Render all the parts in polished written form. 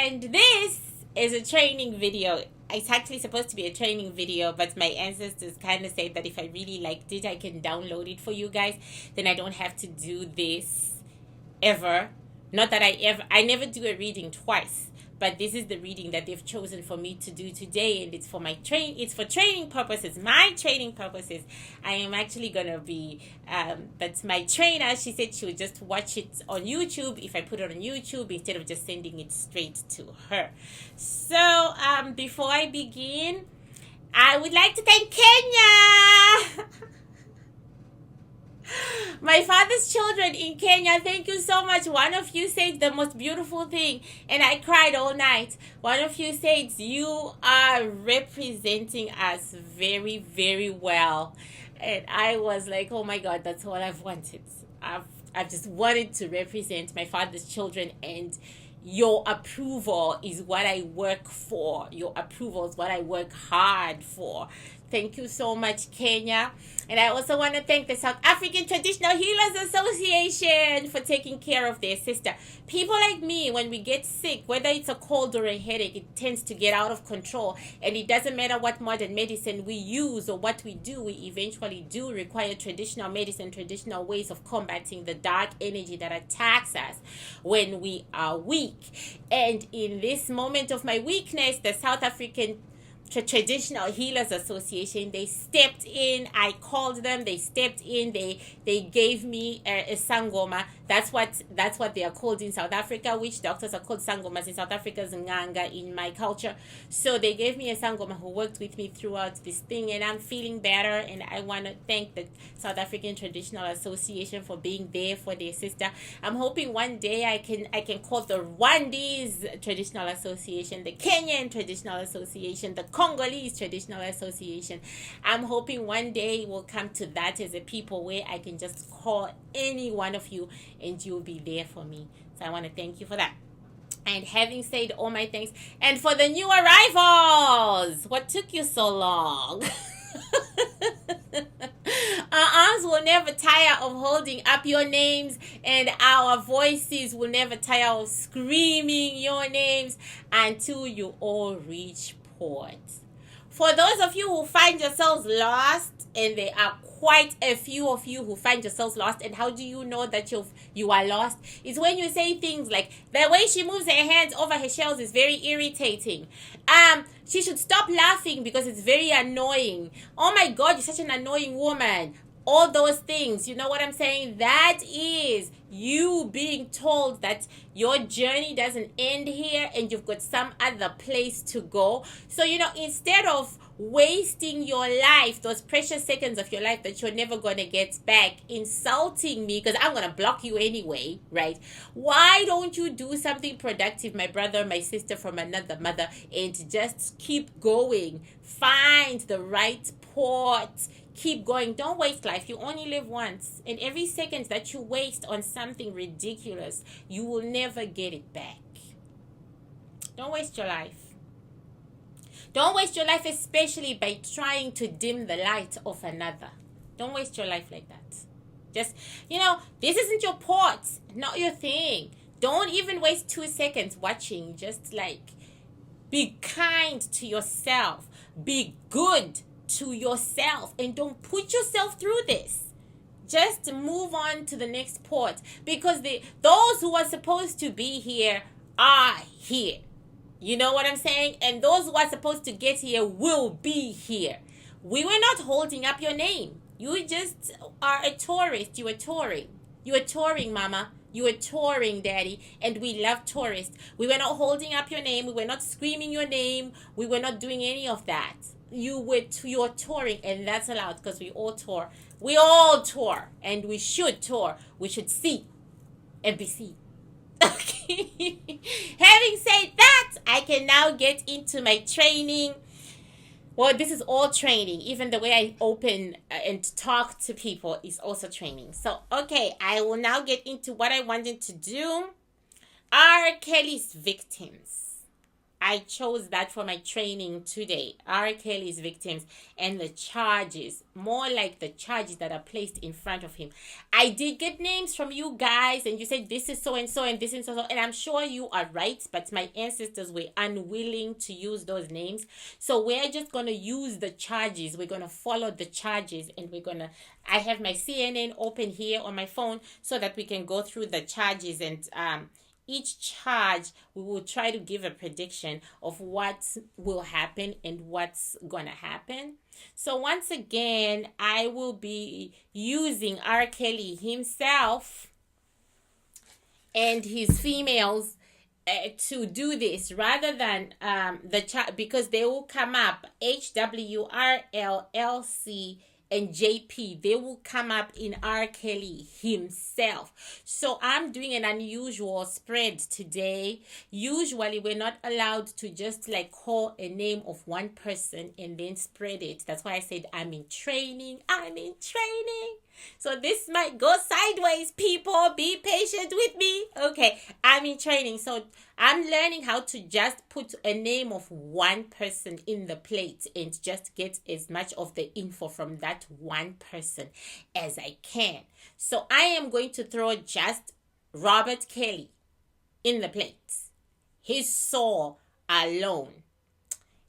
And this is a training video. It's actually supposed to be a training video, but my ancestors kind of said that if I really liked it, I can download it for you guys. Then I don't have to do this ever. Not that I never do a reading twice. But this is the reading that they've chosen for me to do today, and it's for it's for training purposes, my training purposes. I am actually gonna be, but my trainer, she said she would just watch it on YouTube if I put it on YouTube instead of just sending it straight to her. So, before I begin, I would like to thank Kenya. My father's children in Kenya, thank you so much. One of you said the most beautiful thing, and I cried all night. One of you said, you are representing us very, very well. And I was like, oh my God, that's all I've wanted. I've just wanted to represent my father's children, and your approval is what I work for. Your approval is what I work hard for. Thank you so much, Kenya. And I also want to thank the South African Traditional Healers Association for taking care of their sister. People like me, when we get sick, whether it's a cold or a headache, it tends to get out of control. And it doesn't matter what modern medicine we use or what we do, we eventually do require traditional medicine, traditional ways of combating the dark energy that attacks us when we are weak. And in this moment of my weakness, the South African Traditional Healers Association, they stepped in. I called them, they stepped in, they gave me a sangoma. That's what they are called in South Africa. Witch doctors are called sangomas in South Africa's nganga in my culture. So they gave me a sangoma who worked with me throughout this thing, and I'm feeling better. And I want to thank the South African Traditional Association for being there for their sister. I'm hoping one day I can call the Rwandese Traditional Association, the Kenyan Traditional Association, the Congolese Traditional Association. I'm hoping one day we'll come to that as a people where I can just call any one of you and you'll be there for me. So I want to thank you for that. And having said all my thanks, and for the new arrivals, what took you so long? Our arms will never tire of holding up your names, and our voices will never tire of screaming your names until you all reach port. For those of you who find yourselves lost, and there are quite a few of you who find yourselves lost, and how do you know that you are lost? It's when you say things like, the way she moves her hands over her shells is very irritating. She should stop laughing because it's very annoying. Oh my God, you're such an annoying woman. All those things, you know what I'm saying? That is you being told that your journey doesn't end here and you've got some other place to go. So, instead of wasting your life, those precious seconds of your life that you're never going to get back, insulting me because I'm going to block you anyway, right? Why don't you do something productive, my brother, my sister from another mother, and just keep going? Find the right port. Keep going. Don't waste life. You only live once. And every second that you waste on something ridiculous, you will never get it back. Don't waste your life. Don't waste your life, especially by trying to dim the light of another. Don't waste your life like that. Just, this isn't your port. Not your thing. Don't even waste 2 seconds watching. Just be kind to yourself. Be good to yourself, and don't put yourself through this. Just move on to the next port, because those who are supposed to be here are here. You know what I'm saying? And those who are supposed to get here will be here. We were not holding up your name. You just are a tourist. You are touring. You are touring, mama. You were touring, daddy, and we love tourists. We were not holding up your name. We were not screaming your name. We were not doing any of that. You're touring, and that's allowed because we all tour. We all tour, and we should tour. We should see and be seen. Okay. Having said that, I can now get into my training. Well, this is all training. Even the way I open and talk to people is also training. So, okay, I will now get into what I wanted to do. R. Kelly's victims. I chose that for my training today. R. Kelly's victims and the charges, more like the charges that are placed in front of him. I did get names from you guys, and you said this is so and so, and this is so, and I'm sure you are right, but my ancestors were unwilling to use those names. So we're just going to use the charges. We're going to follow the charges, and I have my CNN open here on my phone so that we can go through the charges, and each charge we will try to give a prediction of what will happen and what's gonna happen. So once again, I will be using R. Kelly himself and his females to do this, rather than the chart, because they will come up HWRLLC and JP. They will come up in R. Kelly himself. So I'm doing an unusual spread today. Usually we're not allowed to just like call a name of one person and then spread it. That's why I said I'm in training. So this might go sideways, people. Be patient with me. Okay, I'm in training. So I'm learning how to just put a name of one person in the plate and just get as much of the info from that one person as I can. So I am going to throw just Robert Kelly in the plate. His soul alone.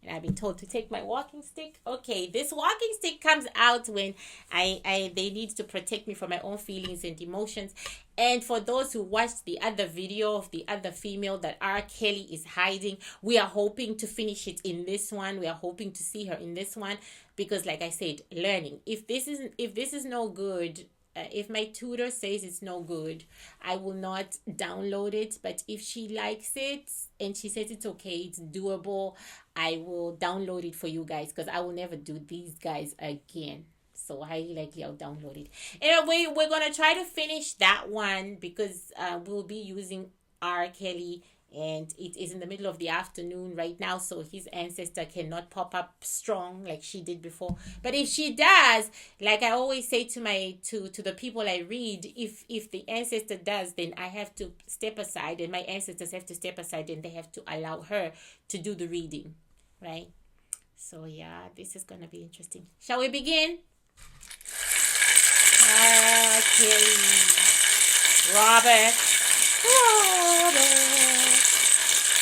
And I've been told to take my walking stick. Okay, this walking stick comes out when they need to protect me from my own feelings and emotions. And for those who watched the other video of the other female that R. Kelly is hiding, we are hoping to finish it in this one. We are hoping to see her in this one because, like I said, learning. If this is no good, if my tutor says it's no good, I will not download it. But if she likes it and she says it's okay, it's doable, I will download it for you guys, because I will never do these guys again. So highly likely I'll download it. Anyway, we're going to try to finish that one because we'll be using R. Kelly. And it is in the middle of the afternoon right now, so his ancestor cannot pop up strong like she did before. But if she does, like I always say to the people I read, if the ancestor does, then I have to step aside, and my ancestors have to step aside, and they have to allow her to do the reading, right? So yeah, this is gonna be interesting. Shall we begin? Okay, Robert.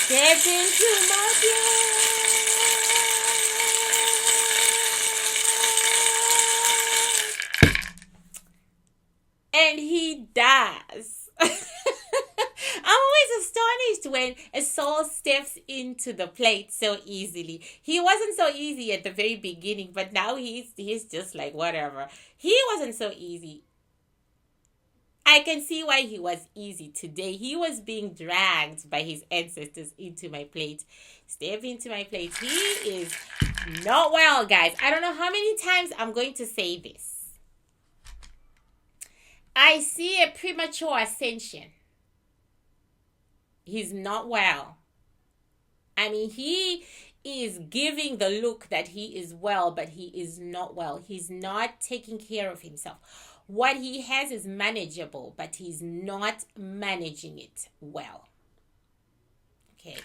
Step into my blood. And he does. I'm always astonished when a soul steps into the plate so easily. He wasn't so easy at the very beginning, but now he's just like whatever. He wasn't so easy. I can see why he was easy today. He was being dragged by his ancestors into my plate. Step into my plate. He is not well, guys. I don't know how many times I'm going to say this. I see a premature ascension. He's not well. I mean, he is giving the look that he is well, but he is not well. He's not taking care of himself. What he has is manageable, but he's not managing it well. Okay.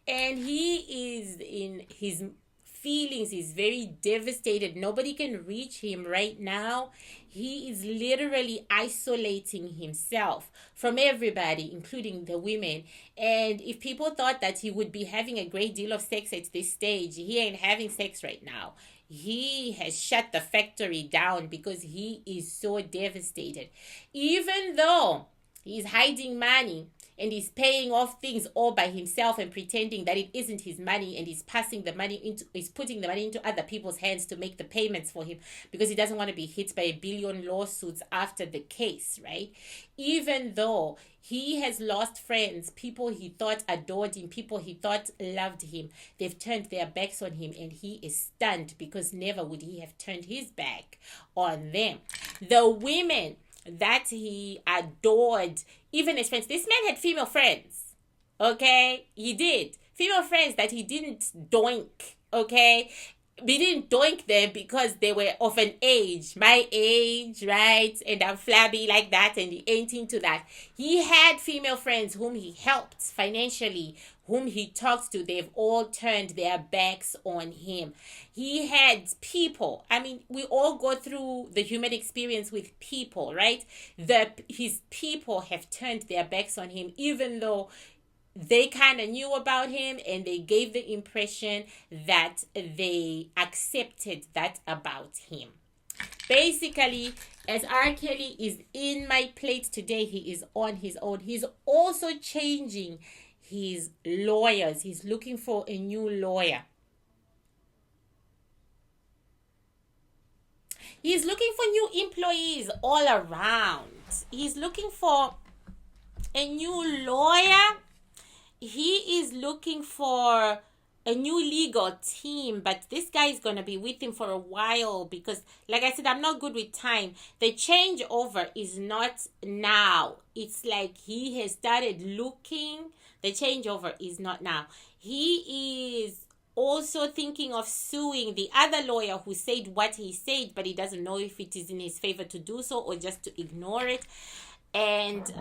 And he is in his feelings. He's very devastated. Nobody can reach him right now. He is literally isolating himself from everybody, including the women. And if people thought that he would be having a great deal of sex at this stage, he ain't having sex right now. He has shut the factory down because he is so devastated. Even though he's hiding money and he's paying off things all by himself and pretending that it isn't his money, and he's putting the money into other people's hands to make the payments for him because he doesn't want to be hit by 1 billion lawsuits after the case, right? Even though he has lost friends, people he thought adored him, people he thought loved him, they've turned their backs on him, and he is stunned because never would he have turned his back on them. The women that he adored, even his friends. This man had female friends, okay? He did. Female friends that he didn't doink, okay? we didn't doink them because they were of an age, my age, right? And I'm flabby like that, and he ain't into that. He had female friends whom he helped financially, whom he talked to. They've all turned their backs on him. He had people. I mean, we all go through the human experience with people, right? His people have turned their backs on him, even though they kind of knew about him and they gave the impression that they accepted that about him. Basically, as R. Kelly is in my plate today, he is on his own. He's also changing his lawyers. He's looking for a new lawyer. He's looking for new employees all around. He's looking for a new lawyer. He is looking for a new legal team, but this guy is going to be with him for a while because, like I said, I'm not good with time. The changeover is not now. It's like he has started looking. The changeover is not now. He is also thinking of suing the other lawyer who said what he said, but he doesn't know if it is in his favor to do so or just to ignore it. And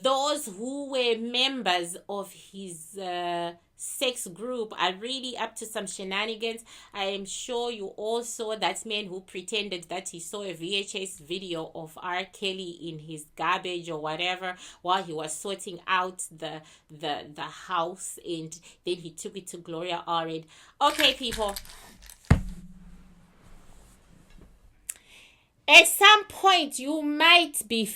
those who were members of his sex group are really up to some shenanigans. I am sure you all saw that man who pretended that he saw a VHS video of R. Kelly in his garbage or whatever while he was sorting out the house, and then he took it to Gloria Allred. Okay, people. At some point, you might be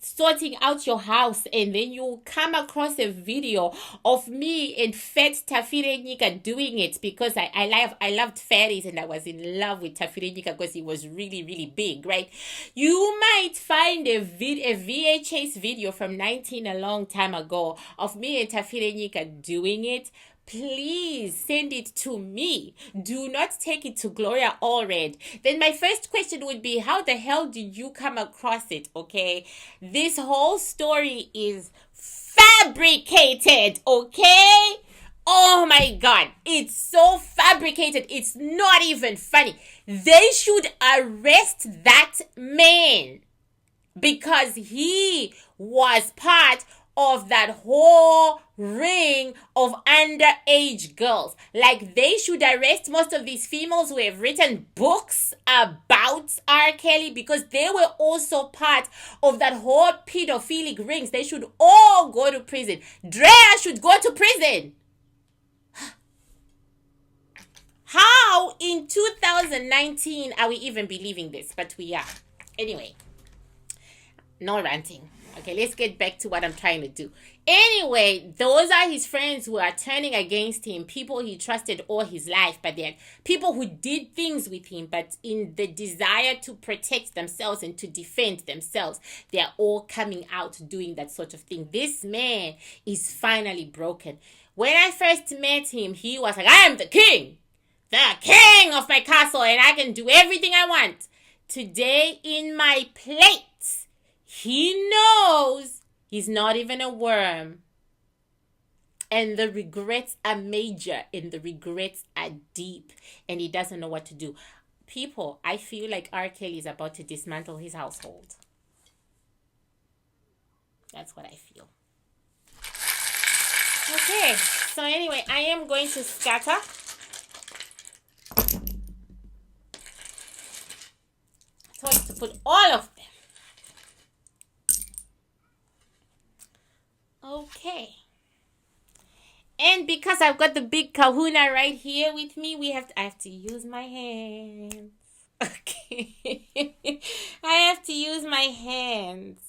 sorting out your house and then you come across a video of me and Fat Tafire Nika doing it because I loved fatties and I was in love with Tafire Nika because he was really, really big, right? You might find a VHS video from 19 a long time ago of me and Tafire Nika doing it. Please send it to me. Do not take it to Gloria Allred. Then my first question would be, how the hell did you come across it? Okay, this whole story is fabricated. Okay, oh my God, it's so fabricated. It's not even funny. They should arrest that man because he was part of that whole ring of underage girls. Like, they should arrest most of these females who have written books about R. Kelly because they were also part of that whole pedophilic rings. They should all go to prison. Drea should go to prison. How in 2019 are we even believing this? But we are. Anyway, no ranting. Okay, let's get back to what I'm trying to do. Anyway, those are his friends who are turning against him, people he trusted all his life, but they're people who did things with him, but in the desire to protect themselves and to defend themselves, they're all coming out doing that sort of thing. This man is finally broken. When I first met him, he was like, I am the king of my castle, and I can do everything I want. Today, in my plate, he knows he's not even a worm. And the regrets are major and the regrets are deep. And he doesn't know what to do. People, I feel like R. Kelly is about to dismantle his household. That's what I feel. Okay, so anyway, I am going to scatter. I told you to put all of them. Okay. And because I've got the big kahuna right here with me, I have to use my hands. Okay. I have to use my hands.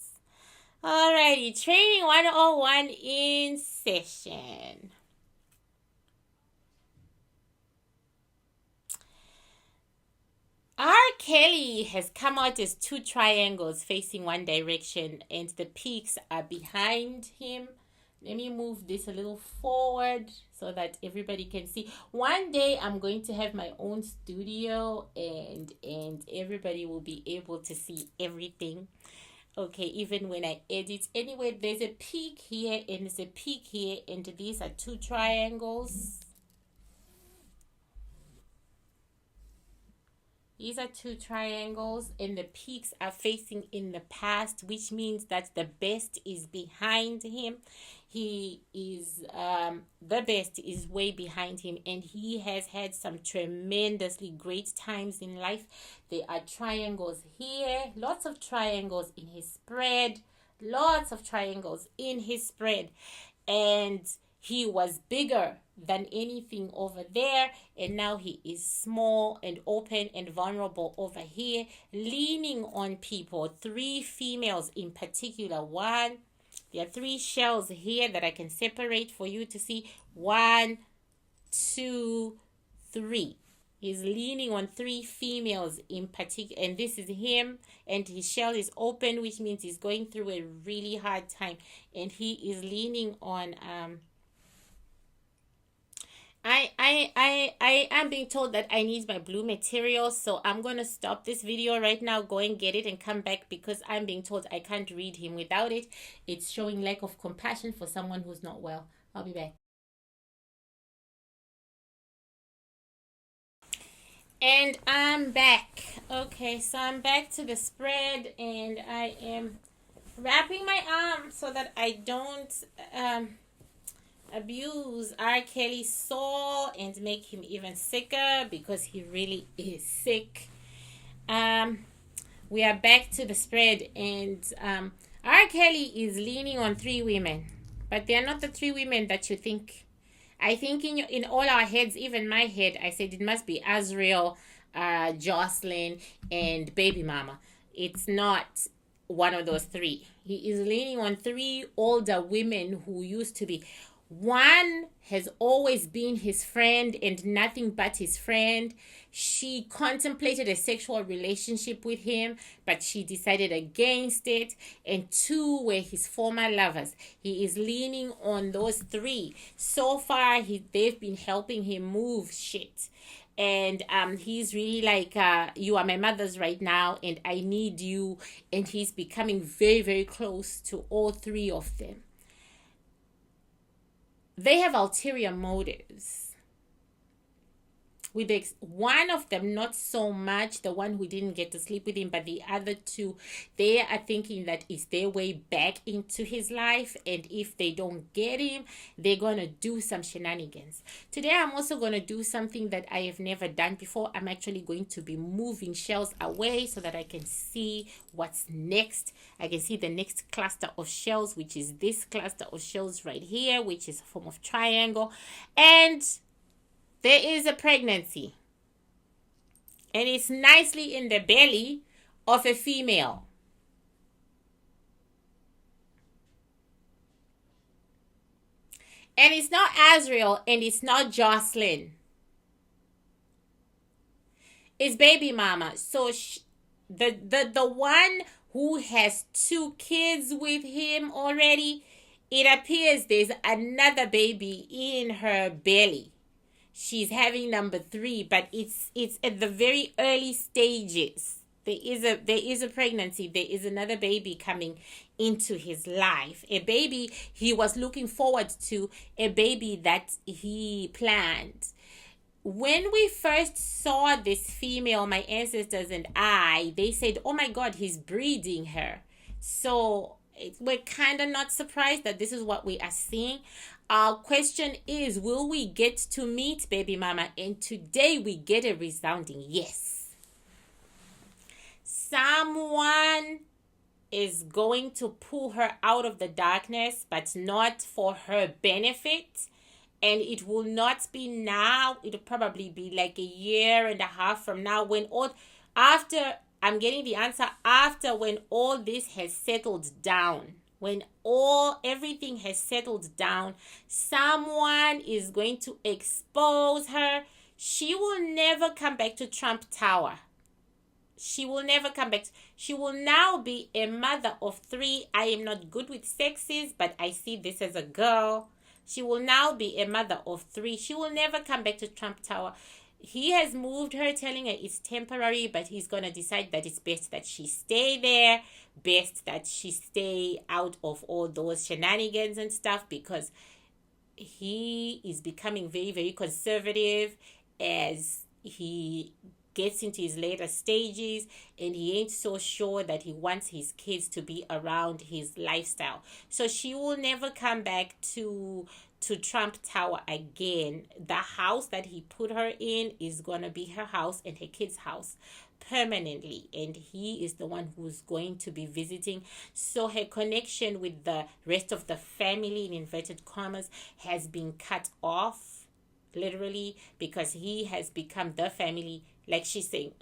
Alrighty, Training 101 in session. R. Kelly has come out as two triangles facing one direction and the peaks are behind him. Let me move this a little forward so that everybody can see. One day I'm going to have my own studio and everybody will be able to see everything. Okay, even when I edit. Anyway, there's a peak here and there's a peak here and these are two triangles. These are two triangles, and the peaks are facing in the past, which means that the best is behind him. He is, the best is way behind him, and he has had some tremendously great times in life. There are triangles here, lots of triangles in his spread, lots of triangles in his spread. And he was bigger than anything over there, and now he is small and open and vulnerable over here, leaning on people. 3 females in particular. There are 3 shells here that I can separate for you to see. 1, 2, 3. He's leaning on 3 females in particular, and this is him, and his shell is open, which means he's going through a really hard time, and he is leaning on I am being told that I need my blue material, so I'm going to stop this video right now, go and get it and come back, because I'm being told I can't read him without it. It's showing lack of compassion for someone who's not well. I'll be back. And I'm back. Okay, so I'm back to the spread, and I am wrapping my arm so that I don't abuse R. Kelly's soul and make him even sicker, because he really is sick. We are back to the spread, and R. Kelly is leaning on 3 women, but they are not the 3 women that you think. I think in all our heads, even my head, I said it must be Azrael, Jocelyn, and Baby Mama. It's not one of those 3. He is leaning on 3 older women who used to be. One has always been his friend and nothing but his friend. She contemplated a sexual relationship with him, but she decided against it. And 2 were his former lovers. He is leaning on those 3. So far, they've been helping him move shit. And he's really like, you are my mother's right now, and I need you. And he's becoming very, very close to all 3 of them. They have ulterior motives. With one of them, not so much, the one who didn't get to sleep with him, but the other 2, they are thinking that it's their way back into his life, and if they don't get him, they're going to do some shenanigans. Today, I'm also going to do something that I have never done before. I'm actually going to be moving shells away so that I can see what's next. I can see the next cluster of shells, which is this cluster of shells right here, which is a form of triangle. And there is a pregnancy, and it's nicely in the belly of a female. And it's not Azrael, and it's not Jocelyn. It's Baby Mama. So the one who has 2 kids with him already, it appears there's another baby in her belly. She's having number 3, but it's at the very early stages. There is a pregnancy. There is another baby coming into his life. A baby he was looking forward to, a baby that he planned. When we first saw this female, my ancestors and I, they said, oh my God, he's breeding her. So we're kind of not surprised that this is what we are seeing. Our question is, will we get to meet Baby Mama? And today we get a resounding yes. Someone is going to pull her out of the darkness, but not for her benefit. And it will not be now. It'll probably be like a year and a half from now, when I'm getting the answer after when all this has settled down. When everything has settled down, someone is going to expose her. She will never come back to Trump Tower. She will never come back. She will now be a mother of 3. I am not good with sexes, but I see this as a girl. She will now be a mother of 3. She will never come back to Trump Tower. He has moved her, telling her it's temporary, but he's going to decide that it's best that she stay there, best that she stay out of all those shenanigans and stuff, because he is becoming very, very conservative as he gets into his later stages and he ain't so sure that he wants his kids to be around his lifestyle. So she will never come back to Trump Tower again. The house that he put her in is going to be her house and her kids' house permanently, and he is the one who's going to be visiting. So her connection with the rest of the family, in inverted commas, has been cut off, literally, because he has become the family. Like she's saying,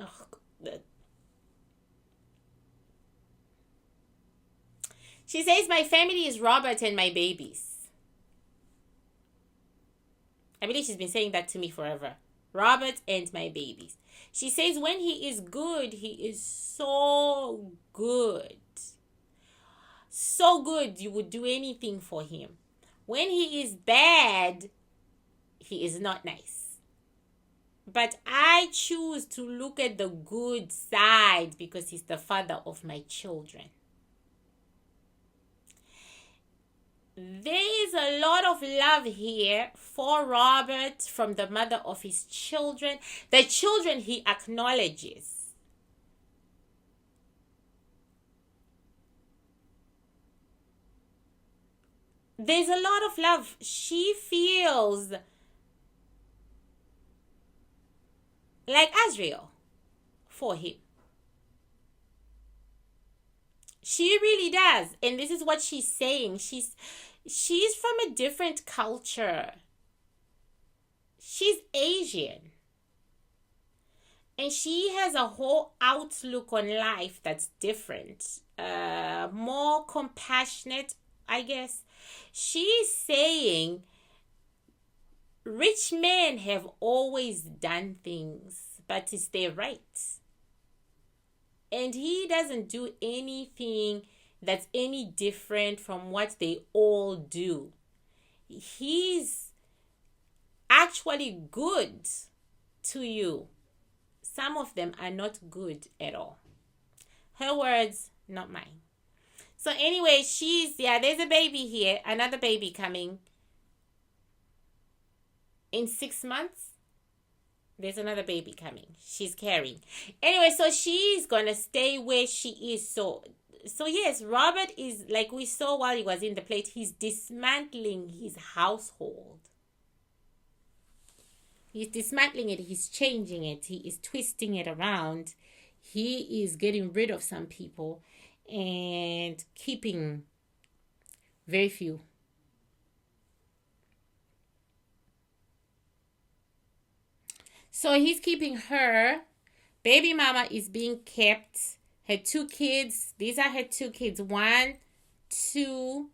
she says, my family is Robert and my babies. I believe she's been saying that to me forever. Robert and my babies. She says when he is good, he is so good. So good, you would do anything for him. When he is bad, he is not nice. But I choose to look at the good side because he's the father of my children. There is a lot of love here for Robert from the mother of his children. The children he acknowledges. There's a lot of love. She feels like Azrael for him. She really does. And this is what she's saying. She's from a different culture. She's Asian. And she has a whole outlook on life that's different. More compassionate, I guess. She's saying rich men have always done things, but it's their right. And he doesn't do anything that's any different from what they all do. He's actually good to you. Some of them are not good at all. Her words, not mine. So anyway, there's a baby here, another baby coming in 6 months. There's another baby coming. She's carrying. Anyway, so she's going to stay where she is. So yes, Robert is, like we saw while he was in the plate, he's dismantling his household. He's dismantling it. He's changing it. He is twisting it around. He is getting rid of some people and keeping very few. So he's keeping her. Baby mama is being kept. Her 2 kids. These are her 2 kids. 1, 2.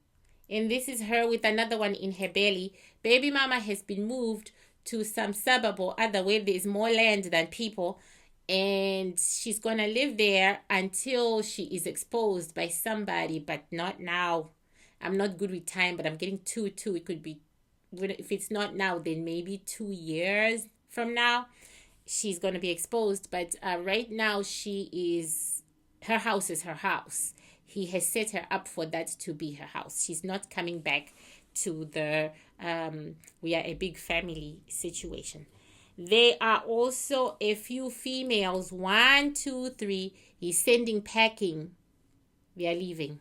And this is her with another one in her belly. Baby mama has been moved to some suburb or other where there's more land than people. And she's going to live there until she is exposed by somebody. But not now. I'm not good with time, but I'm getting 2. It could be, if it's not now, then maybe 2 years from now she's going to be exposed. But right now her house is her house. He has set her up for that to be her house. She's not coming back to the we are a big family situation. There are also a few females. 1, 2, 3. He's sending packing. They are leaving,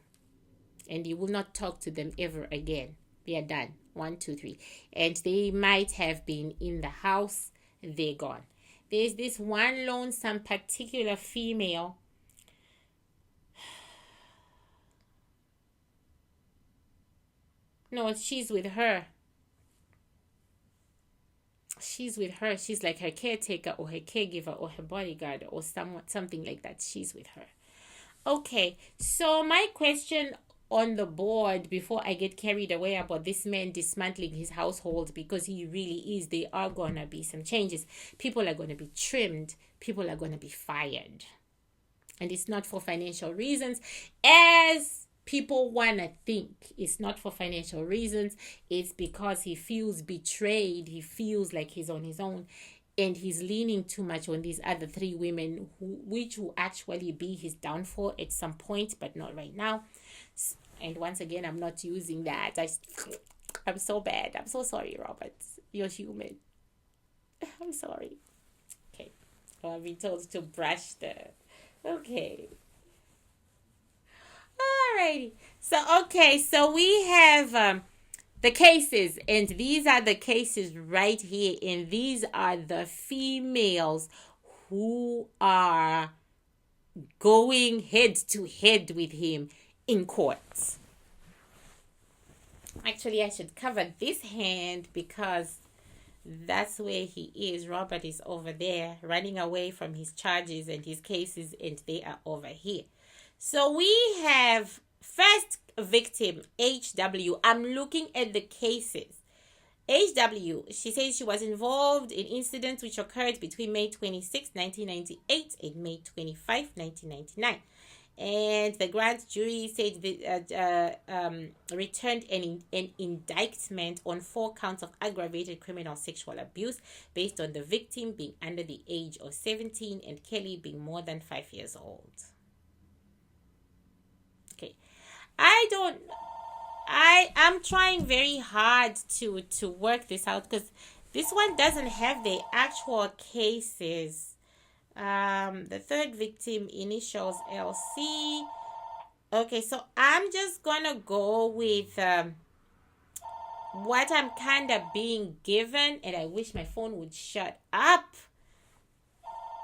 and he will not talk to them ever again. They are done. 1, 2, 3. And they might have been in the house. They're gone. There's this one lonesome particular female. No, she's with her. She's with her. She's like her caretaker or her caregiver or her bodyguard or something like that. She's with her. Okay, so my question on the board before I get carried away about this man dismantling his household, because he really is, there are going to be some changes. People are going to be trimmed. People are going to be fired. And it's not for financial reasons, as people want to think. It's not for financial reasons. It's because he feels betrayed. He feels like he's on his own. And he's leaning too much on these other 3 women, which will actually be his downfall at some point, but not right now. And once again, I'm not using that. I'm so bad. I'm so sorry, Robert. You're human. I'm sorry. Okay. Or I've been told to brush the. Okay. Alrighty. So we have the cases, and these are the cases right here, and these are the females who are going head to head with him in court. Actually, I should cover this hand because that's where he is. Robert is over there running away from his charges and his cases, and they are over here. So we have first victim, HW. I'm looking at the cases. HW, she says she was involved in incidents which occurred between May 26, 1998 and May 25, 1999. And the grand jury said returned an indictment on 4 counts of aggravated criminal sexual abuse based on the victim being under the age of 17 and Kelly being more than 5 years old. Okay. I'm trying very hard to work this out because this one doesn't have the actual cases. The third victim, initials LC. Okay, so I'm just gonna go with what I'm kind of being given, and I wish my phone would shut up.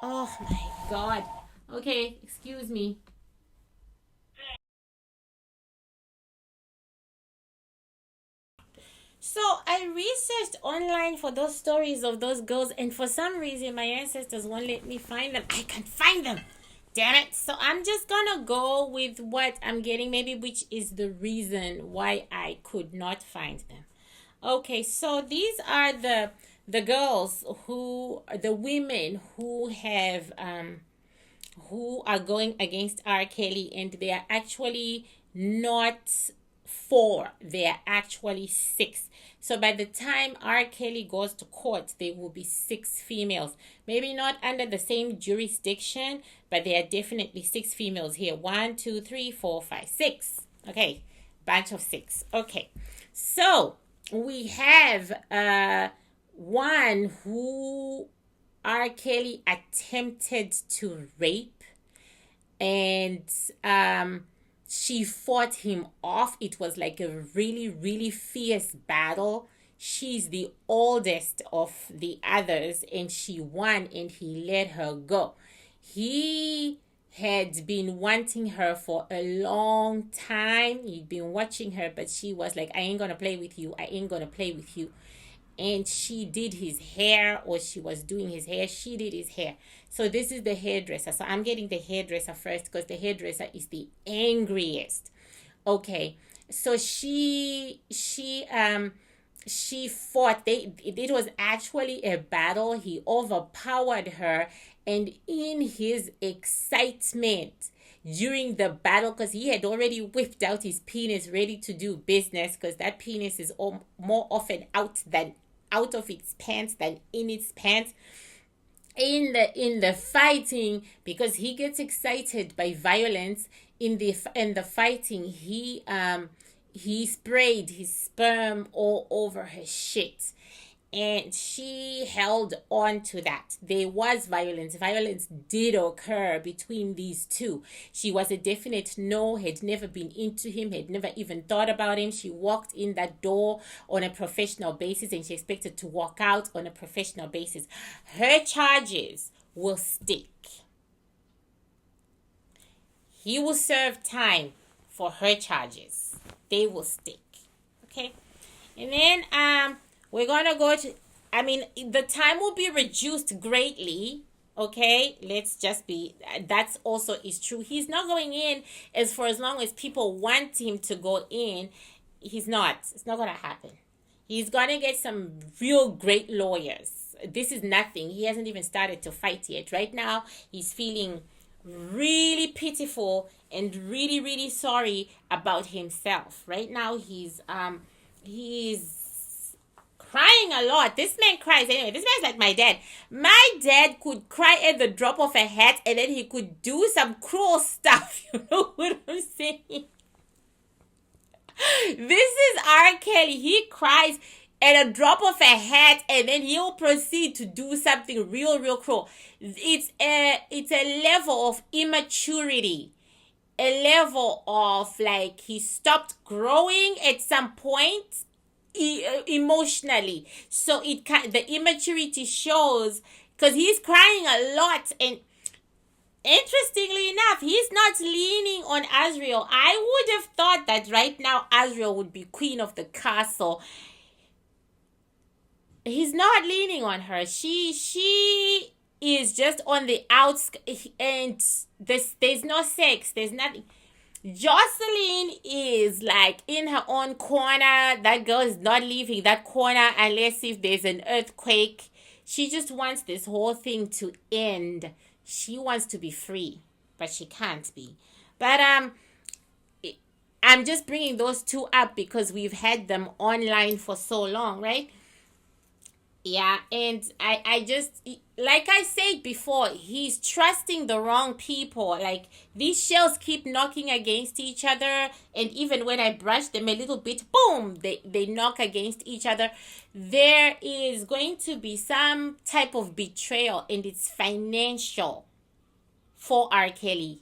Oh my god. Okay, excuse me. So I researched online for those stories of those girls, and for some reason my ancestors won't let me find them. I can't find them. Damn it. So I'm just gonna go with what I'm getting, maybe which is the reason why I could not find them. Okay, so these are the girls the women who have who are going against R. Kelly, and they are actually not 4, they are actually 6. So by the time R. Kelly goes to court, there will be 6 females. Maybe not under the same jurisdiction, but there are definitely 6 females here. 1, 2, 3, 4, 5, 6. Okay, bunch of 6. Okay, so we have one who R. Kelly attempted to rape, and she fought him off. It was like a really, really fierce battle. She's the oldest of the others, and she won, and he let her go. He had been wanting her for a long time. He'd been watching her, but she was like, I ain't gonna play with you. I ain't gonna play with you. And she did his hair, or she was doing his hair. She did his hair. So this is the hairdresser. So I'm getting the hairdresser first because the hairdresser is the angriest. Okay. So she fought. It was actually a battle. He overpowered her, and in his excitement during the battle, because he had already whipped out his penis ready to do business, because that penis is more often out of its pants than in its pants. In the fighting, because he gets excited by violence, in the fighting, he sprayed his sperm all over her shit, and she held on to that. There was violence. Violence did occur between these two. She was a definite no, had never been into him, had never even thought about him. She walked in that door on a professional basis, and she expected to walk out on a professional basis. Her charges will stick. He will serve time for her charges. They will stick. Okay? And then we're gonna go to, the time will be reduced greatly. Okay, let's just be, that's also is true. He's not going in for as long as people want him to go in. It's not gonna happen. He's gonna get some real great lawyers. This is nothing. He hasn't even started to fight yet. Right now, he's feeling really pitiful and really, really sorry about himself. Right now, he's crying a lot. This man cries anyway. This man's like my dad. My dad could cry at the drop of a hat, and then he could do some cruel stuff. You know what I'm saying? This is R. Kelly. He cries at a drop of a hat, and then he'll proceed to do something real cruel. It's a level of immaturity, a level of like he stopped growing at some point emotionally. So the immaturity shows because he's crying a lot, and interestingly enough, he's not leaning on Azriel. I would have thought that right now Azriel would be queen of the castle. He's not leaning on her. She is just on the outskirts, and there's no sex. There's nothing. Jocelyn is like in her own corner. That girl is not leaving that corner unless if there's an earthquake. She just wants this whole thing to end. She wants to be free, but she can't be. But I'm just bringing those two up because we've had them online for so long, right? Yeah, and I just, like I said before, he's trusting the wrong people. Like, these shells keep knocking against each other, and even when I brush them a little bit, boom, they knock against each other. There is going to be some type of betrayal, and it's financial for R. Kelly.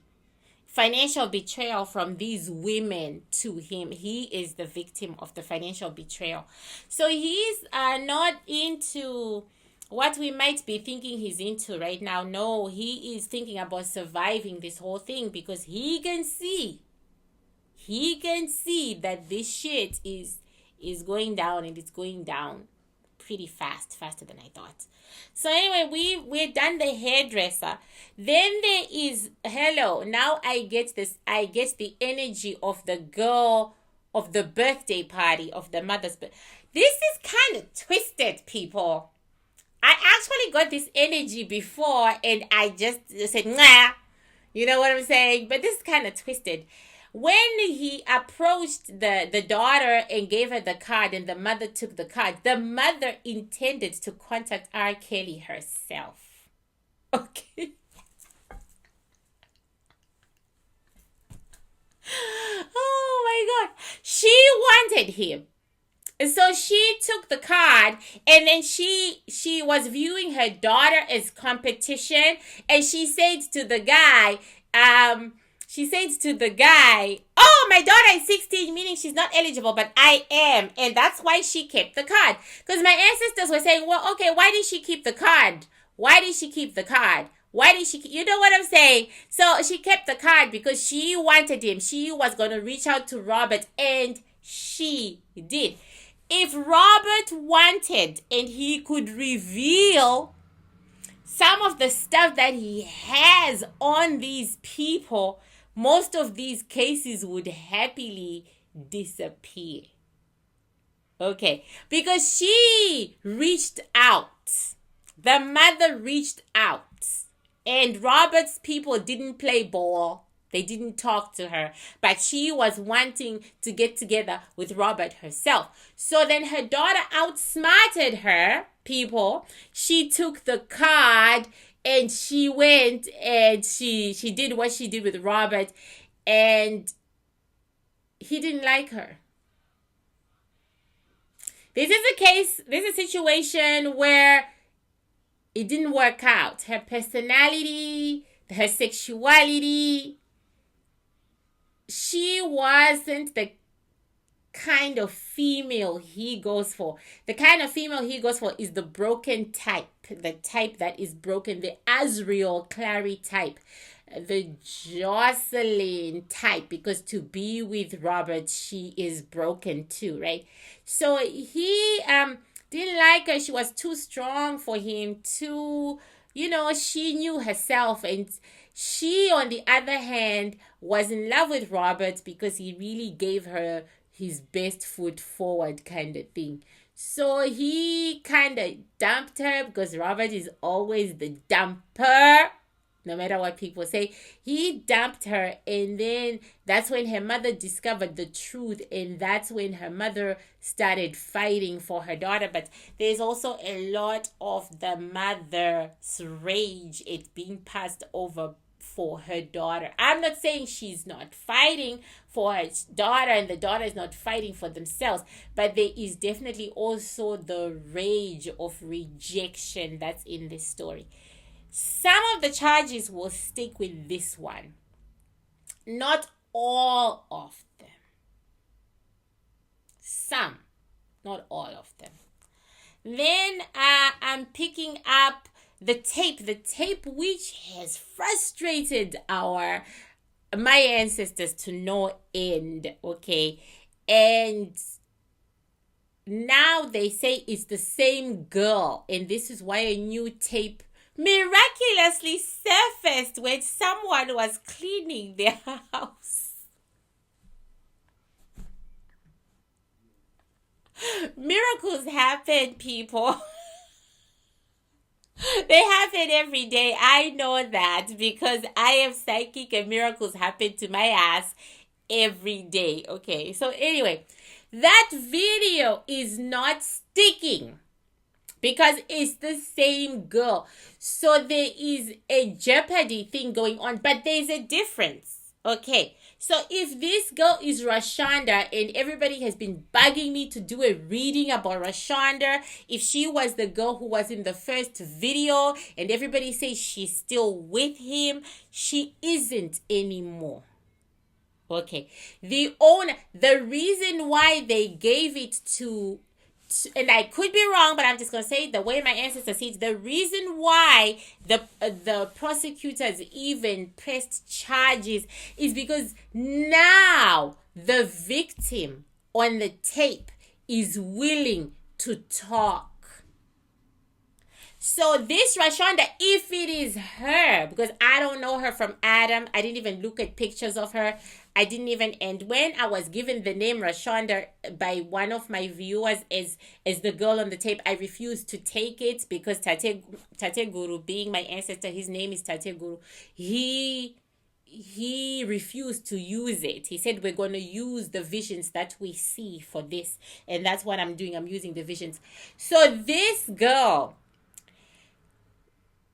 Financial betrayal from these women to him. He is the victim of the financial betrayal. So he's not into what we might be thinking he's into right now. No, he is thinking about surviving this whole thing because he can see that this shit is going down, and it's going down pretty faster than I thought. So anyway, we're done the hairdresser. Then there is now I get the energy of the girl of the birthday party of the mother's birthday. This is kind of twisted, people. I actually got this energy before and I just said nah. You know what I'm saying? But this is kind of twisted. When he approached the daughter and gave her the card and the mother took the card, the mother intended to contact R. Kelly herself. Okay. Oh my God. She wanted him. So she took the card and then she was viewing her daughter as competition, and she said to the guy, oh, my daughter is 16, meaning she's not eligible, but I am. And that's why she kept the card. Because my ancestors were saying, well, okay, why did she keep the card? You know what I'm saying? So she kept the card because she wanted him. She was going to reach out to Robert, and she did. If Robert wanted and he could reveal some of the stuff that he has on these people, most of these cases would happily disappear. Okay, because she reached out. The mother reached out. And Robert's people didn't play ball. They didn't talk to her. But she was wanting to get together with Robert herself. So then her daughter outsmarted her, people. She took the card and she went and she did what she did with Robert. And he didn't like her. This is a situation where it didn't work out. Her personality, her sexuality, she wasn't the kind of female he goes for. The kind of female he goes for is the broken type. The type that is broken. The Azriel Clary type. The Jocelyn type. Because to be with Robert, she is broken too, right? So he didn't like her. She was too strong for him. She knew herself. And she, on the other hand, was in love with Robert because he really gave her his best foot forward kind of thing. So he kind of dumped her because Robert is always the dumper. No matter what people say, he dumped her, and then that's when her mother discovered the truth, and that's when her mother started fighting for her daughter. But there's also a lot of the mother's rage. It's being passed over for her daughter. I'm not saying she's not fighting for her daughter and the daughter is not fighting for themselves, but there is definitely also the rage of rejection that's in this story. Some of the charges will stick with this one. Not all of them. Some, not all of them. Then I'm picking up the tape which has frustrated my ancestors to no end, okay? And now they say it's the same girl, and this is why a new tape miraculously surfaced when someone was cleaning their house. Miracles happen, people. They happen every day. I know that because I am psychic and miracles happen to my ass every day. Okay, so anyway, that video is not sticking because it's the same girl. So there is a jeopardy thing going on, but there's a difference. Okay, so if this girl is Rashonda and everybody has been bugging me to do a reading about Rashonda, if she was the girl who was in the first video and everybody says she's still with him, she isn't anymore. Okay, the reason why they gave it to, and I could be wrong, but I'm just going to say the way my ancestors see it, the reason why the prosecutors even pressed charges is because now the victim on the tape is willing to talk. So this Rashonda, if it is her, because I don't know her from Adam, I didn't even look at pictures of her. And when I was given the name Rashonda by one of my viewers as the girl on the tape, I refused to take it because Tate Guru, being my ancestor, his name is Tate Guru, he refused to use it. He said, we're going to use the visions that we see for this. And that's what I'm doing. I'm using the visions. So this girl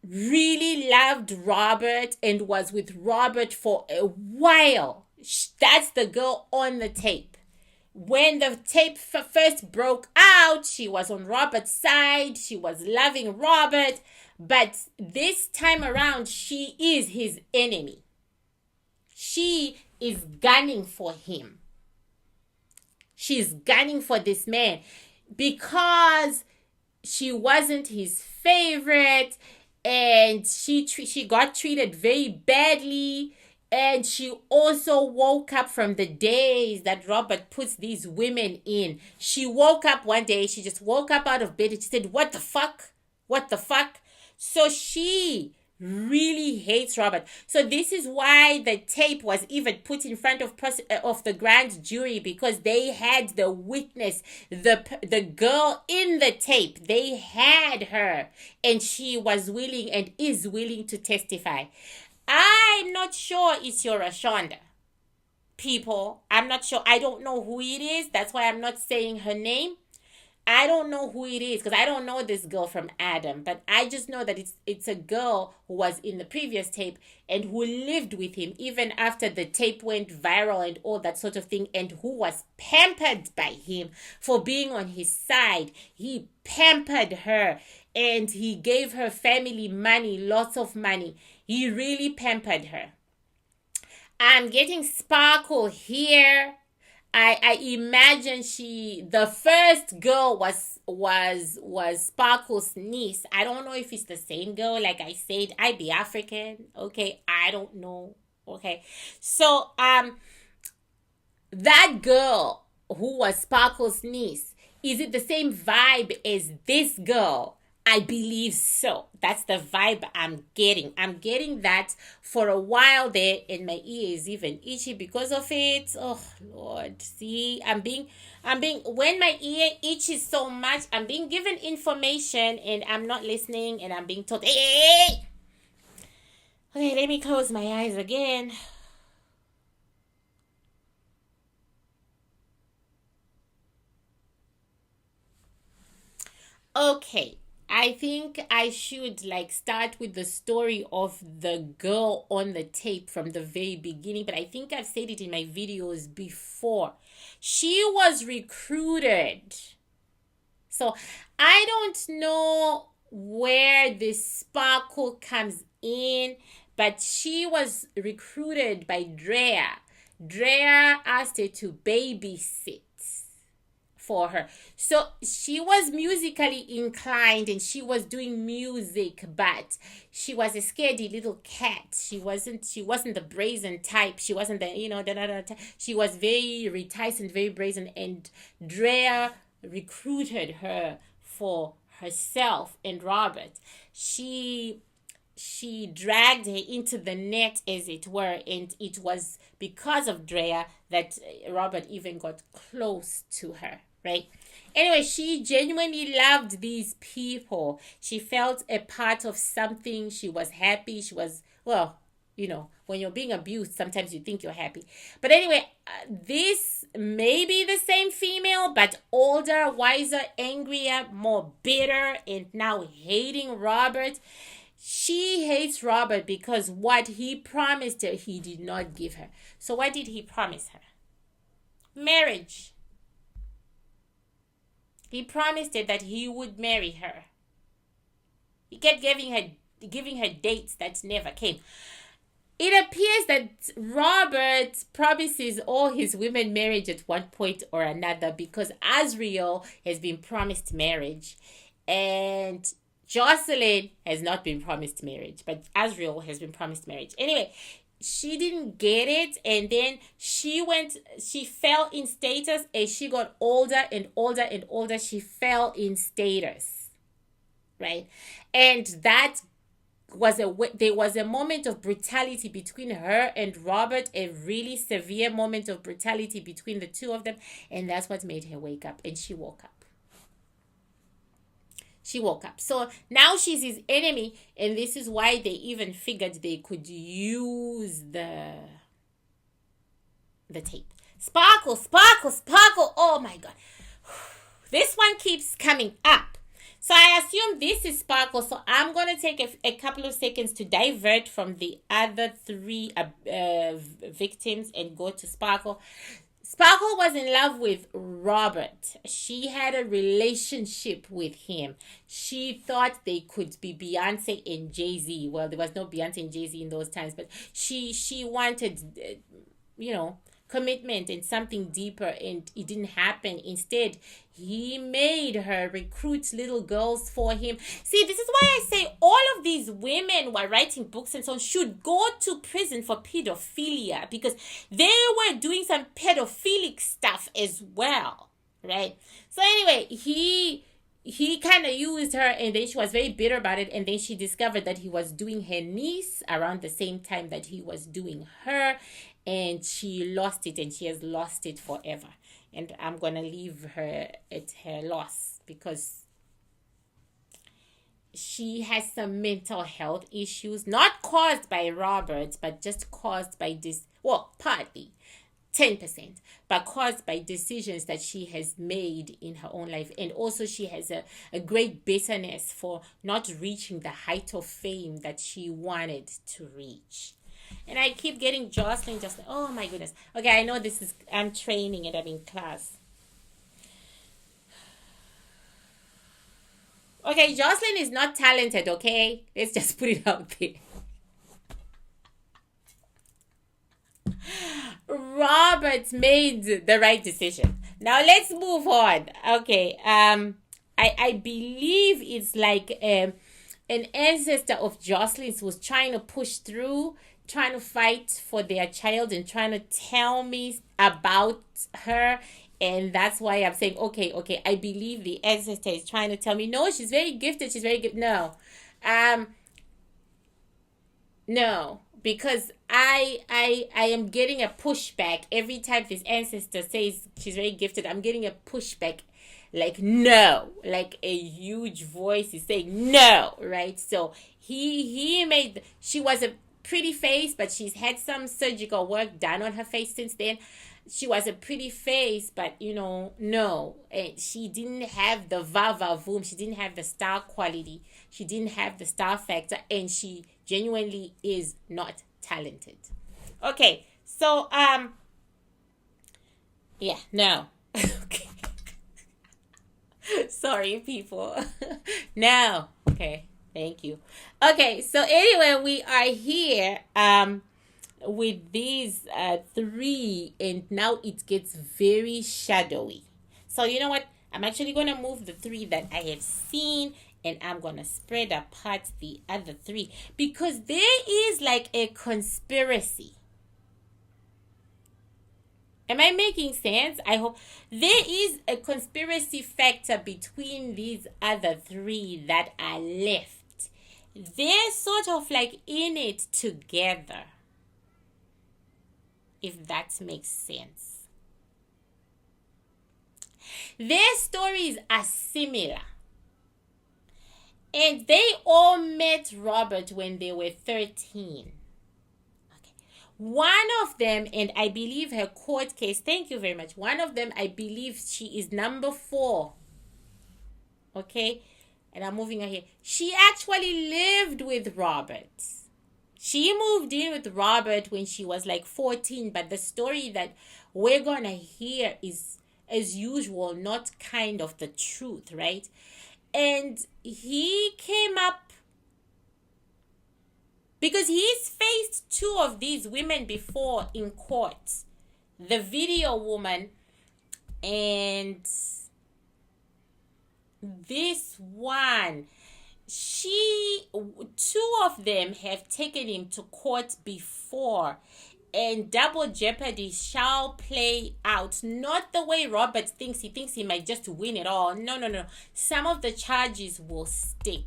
really loved Robert and was with Robert for a while. That's the girl on the tape. When the tape first broke out, she was on Robert's side. She was loving Robert. But this time around, she is his enemy. She is gunning for him. She's gunning for this man because she wasn't his favorite. And she got treated very badly. And she also woke up from the days that Robert puts these women in. She woke up one day. She just woke up out of bed and she said, what the fuck? What the fuck? So she really hates Robert. So this is why the tape was even put in front of the grand jury, because they had the witness, the girl in the tape. They had her and she was willing and is willing to testify. I'm not sure it's your Rashonda. People, I'm not sure. I don't know who it is. That's why I'm not saying her name. I don't know who it is because I don't know this girl from Adam, but I just know that it's a girl who was in the previous tape and who lived with him even after the tape went viral and all that sort of thing, and who was pampered by him for being on his side. He pampered her and he gave her family money, lots of money. He really pampered her. I'm getting Sparkle here. I imagine the first girl was Sparkle's niece. I don't know if it's the same girl. Like I said, I be African. Okay, I don't know. Okay, so that girl who was Sparkle's niece, is it the same vibe as this girl? I believe so. That's the vibe I'm getting. I'm getting that for a while there, and my ear is even itchy because of it. Oh Lord, see, when my ear itches so much, I'm being given information and I'm not listening, and I'm being told, hey. Okay, let me close my eyes again. Okay. I think I should like start with the story of the girl on the tape from the very beginning, but I think I've said it in my videos before. She was recruited. So I don't know where this sparkle comes in, but she was recruited by Drea. Drea asked her to babysit for her. So she was musically inclined and she was doing music, but she was a scaredy little cat. She wasn't the brazen type. She wasn't the she was very reticent, very brazen, and Drea recruited her for herself and Robert. She dragged her into the net, as it were, and it was because of Drea that Robert even got close to her, right? Anyway, she genuinely loved these people. She felt a part of something. She was happy. She was, well, when you're being abused, sometimes you think you're happy. But anyway, this may be the same female, but older, wiser, angrier, more bitter, and now hating Robert. She hates Robert because what he promised her, he did not give her. So what did he promise her? Marriage. He promised her that he would marry her. He kept giving her dates that never came. It appears that Robert promises all his women marriage at one point or another, because Azriel has been promised marriage and Jocelyn has not been promised marriage, but Azriel has been promised marriage. Anyway, she didn't get it, and then she fell in status as she got older and older and older. She fell in status, right? And that there was a moment of brutality between her and Robert, a really severe moment of brutality between the two of them, and that's what made her wake up, and she woke up. She woke up. So now she's his enemy, and this is why they even figured they could use the tape. Sparkle, sparkle, sparkle. Oh my God. This one keeps coming up. So I assume this is Sparkle. So I'm going to take a couple of seconds to divert from the other three victims and go to Sparkle. Sparkle was in love with Robert. She had a relationship with him. She thought they could be Beyonce and Jay-Z. Well, there was no Beyonce and Jay-Z in those times, but she wanted, commitment and something deeper, and it didn't happen. Instead, he made her recruit little girls for him. See, this is why I say all of these women who are writing books and so on should go to prison for pedophilia, because they were doing some pedophilic stuff as well, right? So anyway, he kind of used her, and then she was very bitter about it, and then she discovered that he was doing her niece around the same time that he was doing her, and she lost it, and she has lost it forever. And I'm going to leave her at her loss, because she has some mental health issues, not caused by Robert, but just caused by this, well, partly, 10%, but caused by decisions that she has made in her own life. And also she has a great bitterness for not reaching the height of fame that she wanted to reach. And I keep getting Jocelyn. Oh my goodness. Okay, I know I'm training and I'm in class. Okay, Jocelyn is not talented, okay? Let's just put it out there. Robert made the right decision. Now let's move on. Okay, I believe it's like an ancestor of Jocelyn's was trying to push through, trying to fight for their child and trying to tell me about her. And that's why I'm saying, okay, I believe the ancestor is trying to tell me, no, she's very gifted, No. No, because I am getting a pushback every time this ancestor says she's very gifted. I'm getting a pushback, like no, like a huge voice is saying no, right? So she was a pretty face, but she's had some surgical work done on her face since then. she was a pretty face, but no, and she didn't have the va-va-voom. She didn't have the star quality. She didn't have the star factor, and she genuinely is not talented. Okay, so yeah, no. Okay. Sorry, people. No. Okay, thank you. Okay, so anyway, we are here with these three, and now it gets very shadowy. So you know what? I'm actually going to move the three that I have seen, and I'm going to spread apart the other three, because there is like a conspiracy. Am I making sense? I hope. There is a conspiracy factor between these other three that are left. They're sort of like in it together, if that makes sense. Their stories are similar. And they all met Robert when they were 13. One of them, and I believe her court case, thank you very much. One of them, I believe she is number 4. Okay? And I'm moving her here. She actually lived with Robert. She moved in with Robert when she was like 14. But the story that we're going to hear is, as usual, not kind of the truth, right? And he came up, because he's faced 2 of these women before in court. The video woman and this one. 2 of them have taken him to court before. And double jeopardy shall play out. Not the way Robert thinks. He thinks he might just win it all. No. Some of the charges will stick.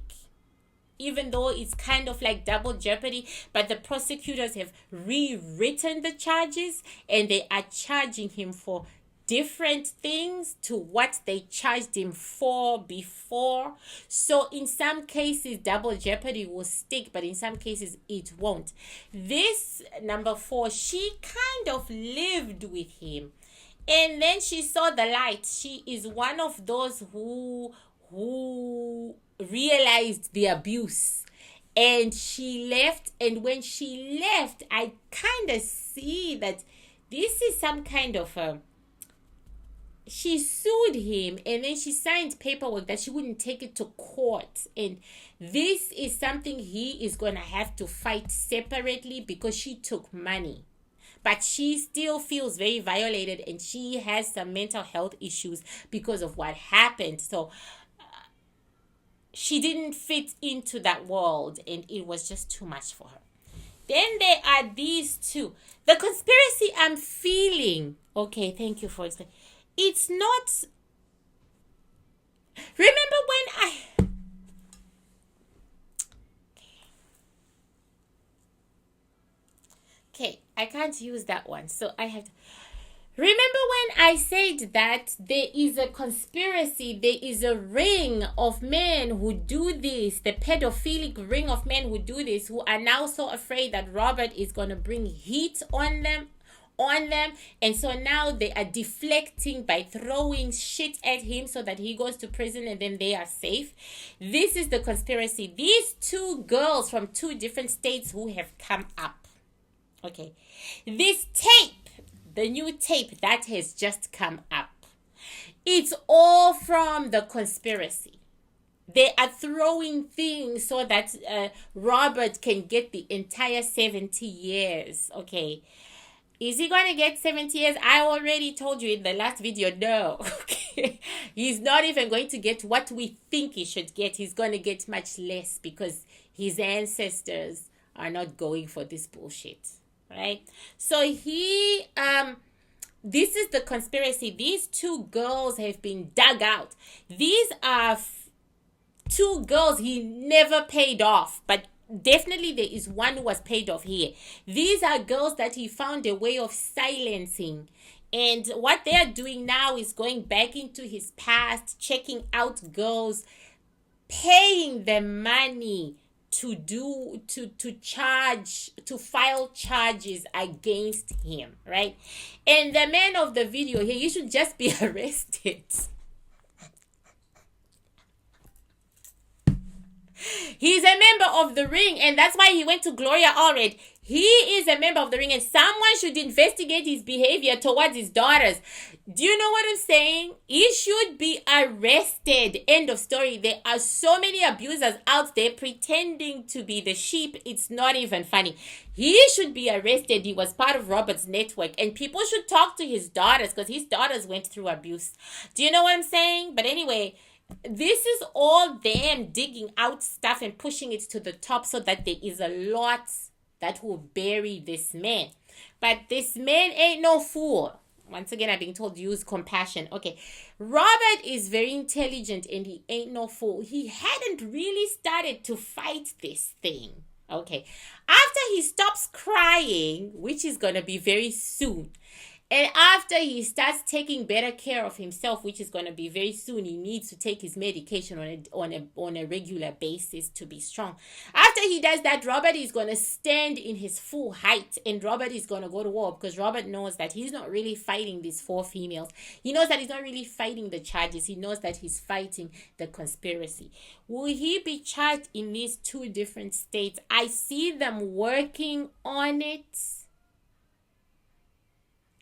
Even though it's kind of like double jeopardy, but the prosecutors have rewritten the charges, and they are charging him for different things to what they charged him for before. So in some cases, double jeopardy will stick, but in some cases it won't. This number 4, she kind of lived with him, and then she saw the light. She is one of those who realized the abuse, and she left. And when she left, I kind of see that this is some kind of she sued him, and then she signed paperwork that she wouldn't take it to court, and this is something he is going to have to fight separately, because she took money. But she still feels very violated, and she has some mental health issues because of what happened. So she didn't fit into that world, and it was just too much for her. Then there are these 2. The conspiracy I'm feeling. Okay, thank you for explaining. It's not. Remember when Okay, I can't use that one, so I have to. Remember when I said that there is a conspiracy, there is a ring of men who do this, the pedophilic ring of men who do this, who are now so afraid that Robert is going to bring heat on them, and so now they are deflecting by throwing shit at him so that he goes to prison and then they are safe. This is the conspiracy. These 2 girls from 2 different states who have come up. Okay, this tape, the new tape that has just come up, it's all from the conspiracy. They are throwing things so that Robert can get the entire 70 years. Okay, is he going to get 70 years? I already told you in the last video, no. Okay, he's not even going to get what we think he should get. He's going to get much less, because his ancestors are not going for this bullshit. Right? So this is the conspiracy. These 2 girls have been dug out. These are 2 girls he never paid off, but definitely there is one who was paid off here. These are girls that he found a way of silencing. And what they are doing now is going back into his past, checking out girls, paying them money to file charges against him, right? And the man of the video here, he should just be arrested. He's a member of the ring, and that's why he went to Gloria Allred. He is a member of the ring, and someone should investigate his behavior towards his daughters. Do you know what I'm saying? He should be arrested. End of story. There are so many abusers out there pretending to be the sheep. It's not even funny. He should be arrested. He was part of Robert's network, and people should talk to his daughters because his daughters went through abuse. Do you know what I'm saying? But anyway, this is all them digging out stuff and pushing it to the top so that there is a lot that will bury this man. But this man ain't no fool. Once again, I'm being told use compassion. Okay, Robert is very intelligent and he ain't no fool. He hadn't really started to fight this thing. Okay, after he stops crying, which is going to be very soon, and after he starts taking better care of himself, which is going to be very soon, he needs to take his medication on a regular basis to be strong. After he does that, Robert is going to stand in his full height, and Robert is going to go to war because Robert knows that he's not really fighting these 4 females. He knows that he's not really fighting the charges. He knows that he's fighting the conspiracy. Will he be charged in these 2 different states? I see them working on it.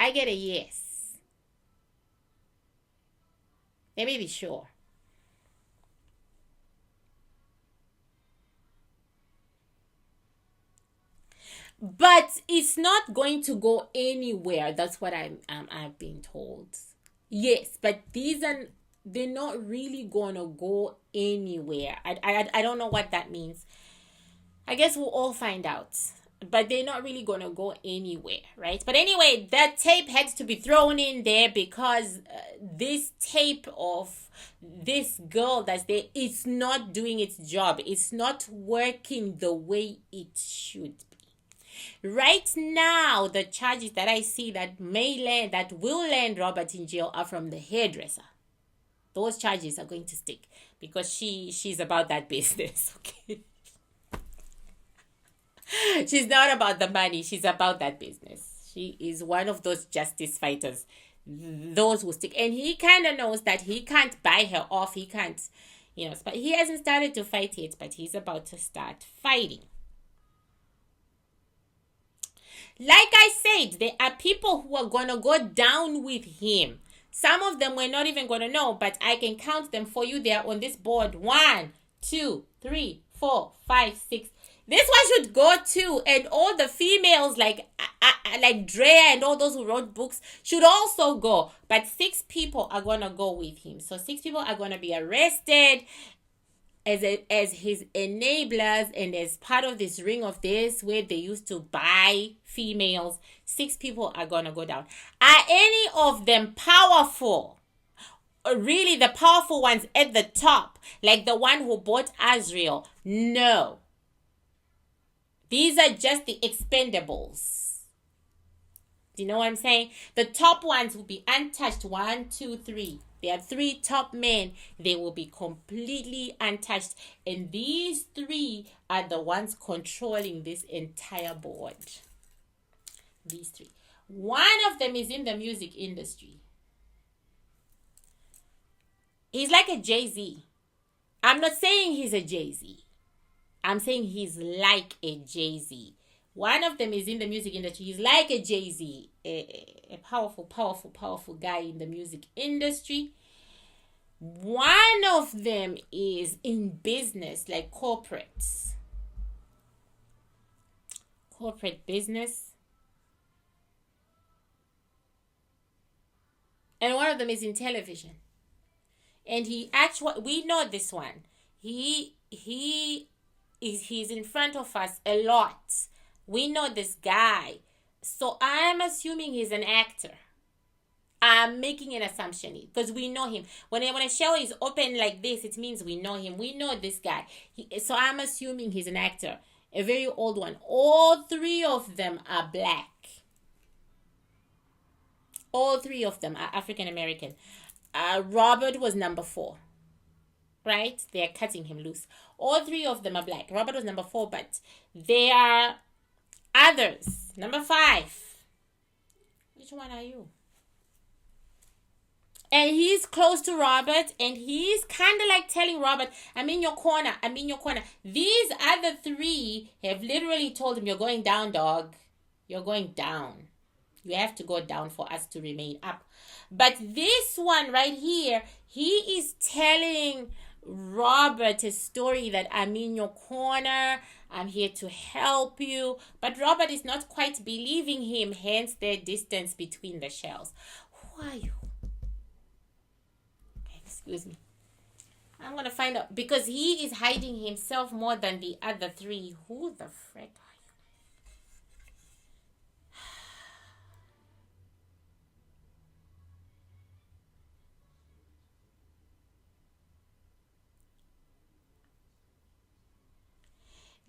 I get a yes. Let me be sure. But it's not going to go anywhere. That's what I've been told. Yes, but they're not really gonna go anywhere. I don't know what that means. I guess we'll all find out. But they're not really going to go anywhere, right? But anyway, that tape had to be thrown in there because this tape of this girl that's there, it's not doing its job. It's not working the way it should be. Right now, the charges that I see that will land Robert in jail are from the hairdresser. Those charges are going to stick because she's about that business, okay? She's not about the money. She's about that business. She is one of those justice fighters. Those who stick. And he kind of knows that he can't buy her off. He can't, but he hasn't started to fight yet, but he's about to start fighting. Like I said, there are people who are going to go down with him. Some of them we're not even going to know, but I can count them for you. They are on this board. 1, 2, 3, 4, 5, 6. This one should go too, and all the females like Drea and all those who wrote books should also go. But 6 people are gonna go with him. So 6 people are gonna be arrested as his enablers and as part of this ring of this where they used to buy females. 6 people are gonna go down. Are any of them powerful? Really, the powerful ones at the top, like the one who bought Azrael? No. These are just the expendables. Do you know what I'm saying? The top ones will be untouched. 1, 2, 3. There are 3 top men. They will be completely untouched. And these 3 are the ones controlling this entire board. These 3. One of them is in the music industry. He's like a Jay-Z. I'm not saying he's a Jay-Z. I'm saying he's like a Jay-Z. One of them is in the music industry. He's like a Jay-Z. A powerful, powerful, powerful guy in the music industry. One of them is in business, like corporate business. And one of them is in television. And we know this one. He's in front of us a lot. We know this guy. So I'm assuming he's an actor. I'm making an assumption because we know him. When a show is open like this, it means we know him. We know this guy. So I'm assuming he's an actor. A very old one. All 3 of them are black. All 3 of them are African American. Robert was number 4. right? They are cutting him loose. All three of them are black. Robert was number 4, but there are others. Number 5. Which one are you? And he's close to Robert, and he's kind of like telling Robert, I'm in your corner, I'm in your corner. These other 3 have literally told him, you're going down, dog. You're going down. You have to go down for us to remain up. But this one right here, he is telling Robert a story that I'm in your corner, I'm here to help you. But Robert is not quite believing him, hence their distance between the shells. Who are you? Excuse me. I'm going to find out, because he is hiding himself more than the other 3. Who the frick are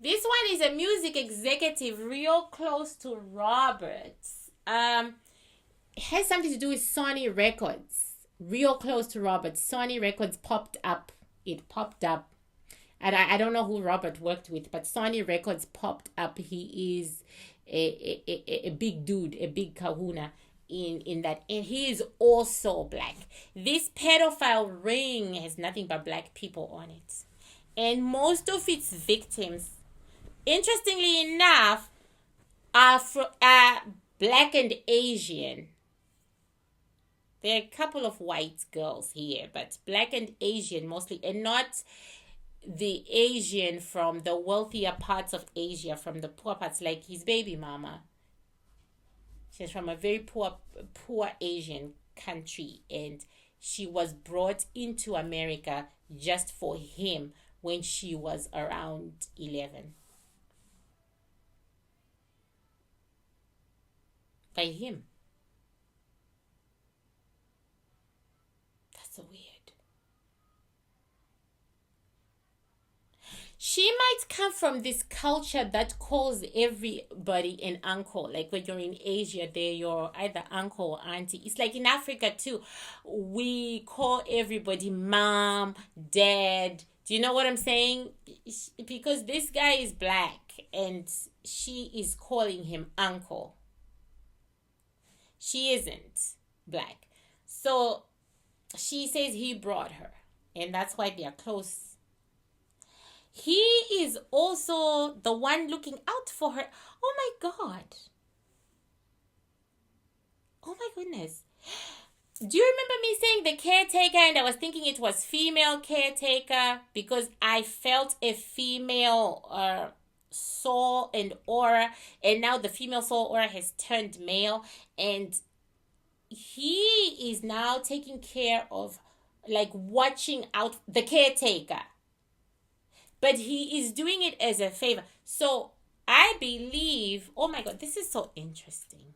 you? This one is a music executive real close to Robert. It has something to do with Sony Records. Real close to Robert. Sony Records popped up. It popped up. And I don't know who Robert worked with, but Sony Records popped up. He is a big dude, a big kahuna in that. And he is also black. This pedophile ring has nothing but black people on it. And most of its victims, interestingly enough, are black and Asian. There are a couple of white girls here, but black and Asian mostly, and not the Asian from the wealthier parts of Asia, from the poor parts, like his baby mama. She's from a very poor Asian country, and she was brought into America just for him when she was around 11. By him. So weird. She might come from this culture that calls everybody an uncle. Like when you're in Asia, they're your either uncle or auntie. It's like in Africa too. We call everybody mom, dad. Do you know what I'm saying? Because this guy is black and she is calling him uncle. She isn't black. So she says he brought her, and that's why they are close. He is also the one looking out for her. Oh my God. Oh my goodness. Do you remember me saying the caretaker, and I was thinking it was female caretaker because I felt a female soul and aura, and now the female soul aura has turned male, and he is now taking care of, like, watching out, the caretaker. But he is doing it as a favor. So I believe, oh my God, this is so interesting.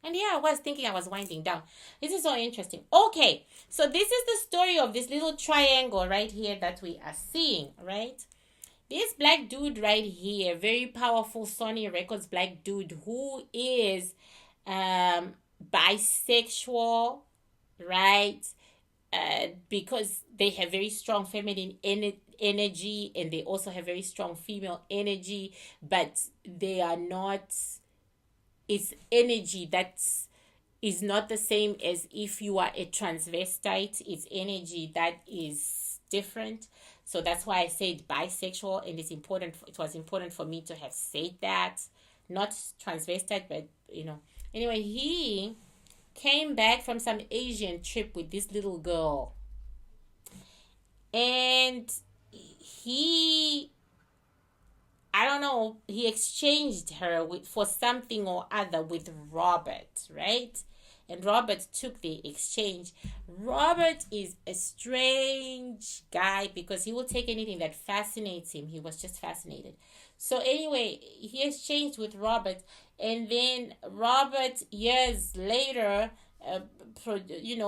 And here I was thinking I was winding down. This is so interesting. Okay, so this is the story of this little triangle right here that we are seeing, right? This black dude right here, very powerful Sony Records black dude who is bisexual, right? Because they have very strong feminine energy, and they also have very strong female energy, but they are not, it's energy that is not the same as if you are a transvestite. It's energy that is different. So that's why I said bisexual, and it was important for me to have said that. Not transvestite, but Anyway, he came back from some Asian trip with this little girl. And he exchanged her for something or other with Robert, right? And Robert took the exchange. Robert is a strange guy because he will take anything that fascinates him. He was just fascinated. So anyway, he exchanged with Robert. And then Robert, years later,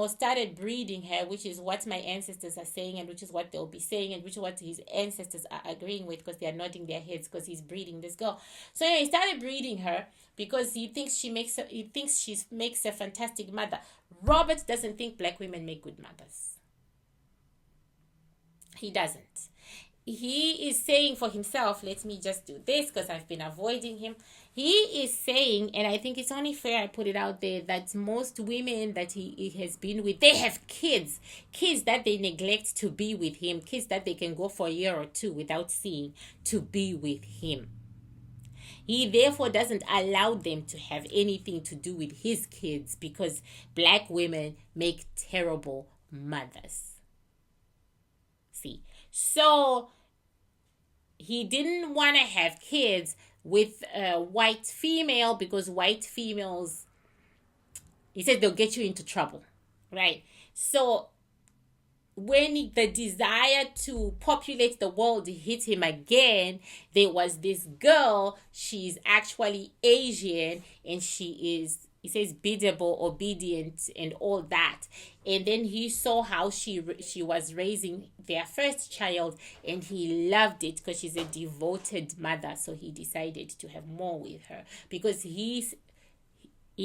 started breeding her, which is what my ancestors are saying, and which is what they'll be saying, and which is what his ancestors are agreeing with, because they are nodding their heads because he's breeding this girl. So he started breeding her because he thinks she makes a fantastic mother. Robert doesn't think black women make good mothers. He doesn't. He is saying for himself, let me just do this because I've been avoiding him. He is saying, and I think it's only fair I put it out there, that most women that he has been with, they have kids that they neglect to be with him, kids that they can go for a year or two without seeing to be with him. He therefore doesn't allow them to have anything to do with his kids because black women make terrible mothers. See, so he didn't want to have kids with a white female because white females, he said, they'll get you into trouble, right? So when the desire to populate the world hit him again, there was this girl. She's actually Asian, and she is, he says, biddable, obedient, and all that. And then he saw how she was raising their first child, and he loved it because she's a devoted mother. So he decided to have more with her because he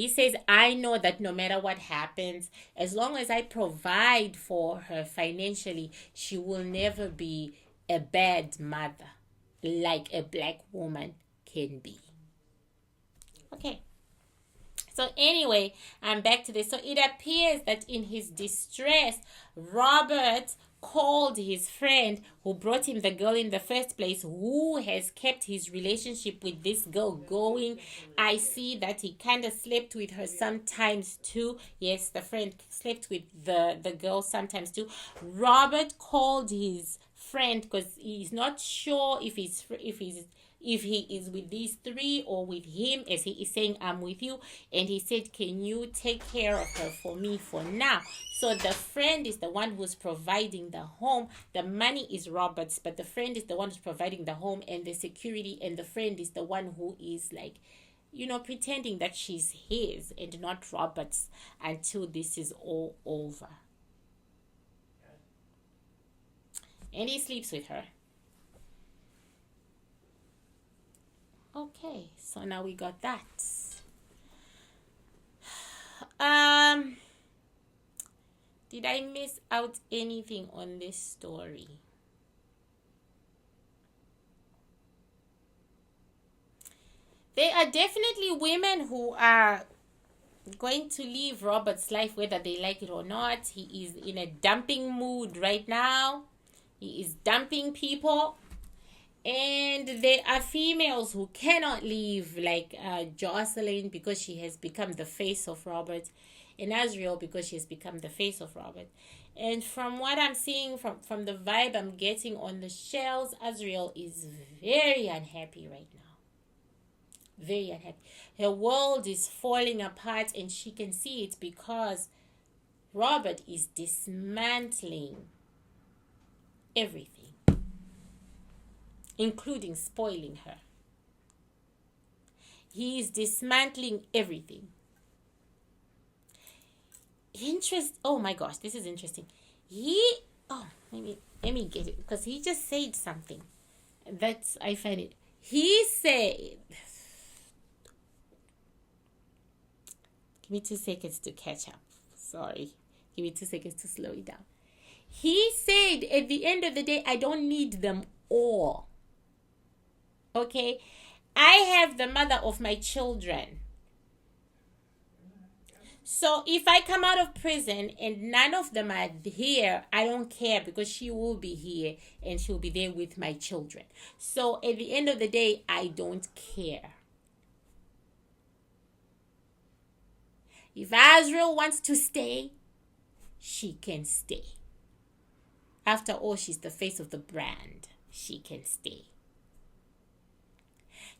says, I know that no matter what happens, as long as I provide for her financially, she will never be a bad mother like a black woman can be. Okay. So anyway, I'm back to this. So it appears that in his distress, Robert called his friend who brought him the girl in the first place, who has kept his relationship with this girl going. I see that he kind of slept with her sometimes too. Yes, the friend slept with the girl sometimes too. Robert called his friend because he's not sure if he is with these three or with him, as he is saying, I'm with you. And he said, can you take care of her for me for now? So the friend is the one who's providing the home. The money is Robert's, but the friend is the one who's providing the home and the security. And the friend is the one who is like, pretending that she's his and not Robert's until this is all over. And he sleeps with her. Okay, so now we got that. Did I miss out anything on this story? There are definitely women who are going to leave Robert's life whether they like it or not. He is in a dumping mood right now. He is dumping people. And there are females who cannot leave, like Jocelyn, because she has become the face of Robert, and Azriel because she has become the face of Robert. And from what I'm seeing, from the vibe I'm getting on the shells, Azriel is very unhappy right now. Very unhappy. Her world is falling apart, and she can see it because Robert is dismantling everything, including spoiling her. He is dismantling everything. Oh my gosh, this is interesting. Let me get it, because he just said something that I find it. He said, give me 2 seconds to catch up. Sorry. Give me 2 seconds to slow it down. He said, at the end of the day, I don't need them all. Okay? I have the mother of my children. So if I come out of prison and none of them are here, I don't care, because she will be here and she'll be there with my children. So at the end of the day, I don't care. If Azriel wants to stay, she can stay. After all, she's the face of the brand. She can stay.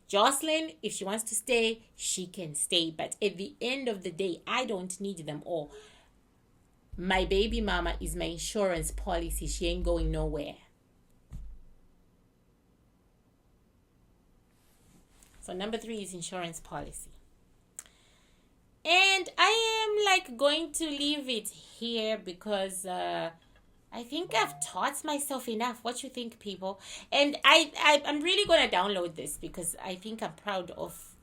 Jocelyn, if she wants to stay, she can stay. But at the end of the day, I don't need them all. My baby mama is my insurance policy. She ain't going nowhere. So number 3 is insurance policy. And I am like going to leave it here because I think I've taught myself enough. What you think, people? And I'm really going to download this because I think I'm proud of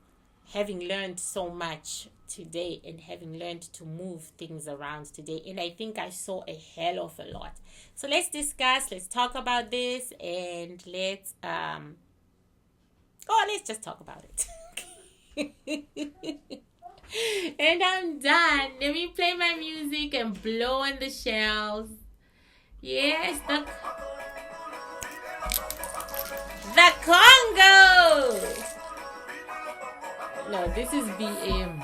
having learned so much today and having learned to move things around today. And I think I saw a hell of a lot. So let's discuss, let's talk about this, and let's just talk about it. And I'm done. Let me play my music and blow on the shells. Yes, the Congo. No, this is BM.